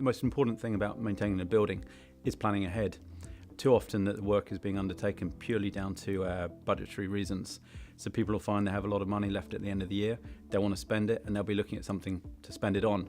The most important thing about maintaining a building is planning ahead. Too often that the work is being undertaken purely down to budgetary reasons. So people will find they have a lot of money left at the end of the year, they want to spend it, and they'll be looking at something to spend it on.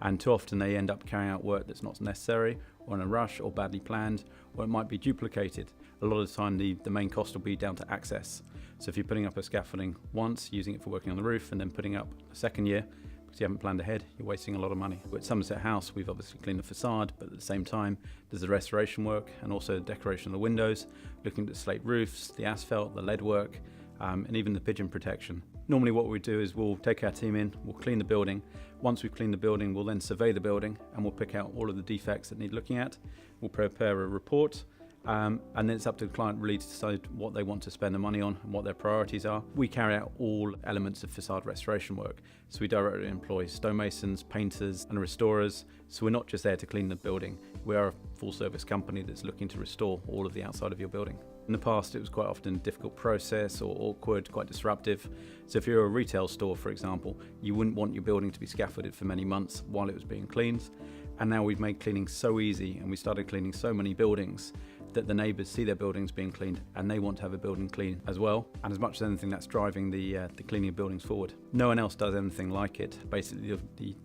And too often they end up carrying out work that's not necessary, or in a rush, or badly planned, or it might be duplicated. A lot of the time the main cost will be down to access. So if you're putting up a scaffolding once, using it for working on the roof, and then putting up a second year, because you haven't planned ahead, you're wasting a lot of money. At Somerset House, we've obviously cleaned the facade, but at the same time, there's the restoration work and also the decoration of the windows, looking at the slate roofs, the asphalt, the lead work, and even the pigeon protection. Normally what we do is we'll take our team in, we'll clean the building. Once we've cleaned the building, we'll then survey the building and we'll pick out all of the defects that need looking at. We'll prepare a report. And then it's up to the client really to decide what they want to spend the money on and what their priorities are. We carry out all elements of facade restoration work. So we directly employ stonemasons, painters and restorers. So we're not just there to clean the building. We are a full service company that's looking to restore all of the outside of your building. In the past, it was quite often a difficult process or awkward, quite disruptive. So if you're a retail store, for example, you wouldn't want your building to be scaffolded for many months while it was being cleaned. And now we've made cleaning so easy, and we started cleaning so many buildings that the neighbours see their buildings being cleaned and they want to have a building clean as well. And as much as anything, that's driving the cleaning of buildings forward. No one else does anything like it. Basically,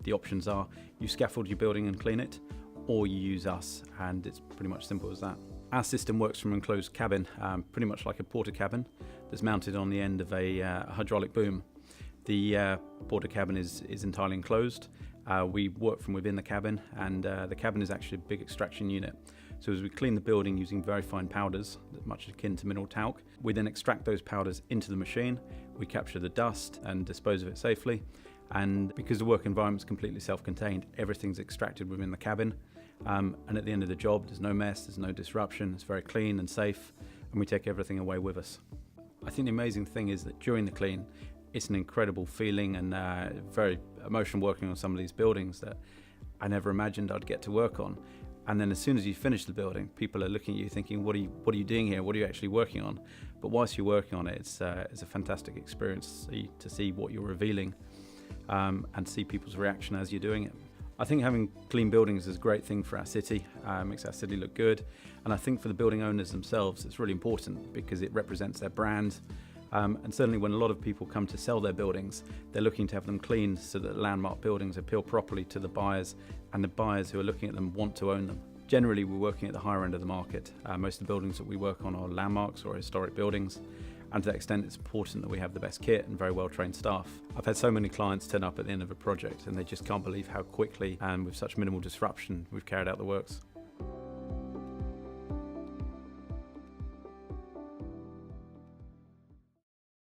the options are you scaffold your building and clean it, or you use us, and it's pretty much simple as that. Our system works from an enclosed cabin, pretty much like a porter cabin that's mounted on the end of a hydraulic boom. The porter cabin is entirely enclosed. We work from within the cabin, and the cabin is actually a big extraction unit. So as we clean the building using very fine powders, much akin to mineral talc, we then extract those powders into the machine, we capture the dust and dispose of it safely. And because the work environment is completely self-contained, everything's extracted within the cabin. And at the end of the job, there's no mess, there's no disruption, it's very clean and safe, and we take everything away with us. I think the amazing thing is that during the clean, it's an incredible feeling and very emotional working on some of these buildings that I never imagined I'd get to work on. And then as soon as you finish the building, people are looking at you thinking, what are you doing here? What are you actually working on? But whilst you're working on it, it's a fantastic experience to see what you're revealing and see people's reaction as you're doing it. I think having clean buildings is a great thing for our city, makes our city look good. And I think for the building owners themselves, it's really important because it represents their brand. And certainly when a lot of people come to sell their buildings, they're looking to have them cleaned so that landmark buildings appeal properly to the buyers, and the buyers who are looking at them want to own them. Generally, we're working at the higher end of the market. Most of the buildings that we work on are landmarks or historic buildings, and to that extent it's important that we have the best kit and very well trained staff. I've had so many clients turn up at the end of a project and they just can't believe how quickly and with such minimal disruption we've carried out the works.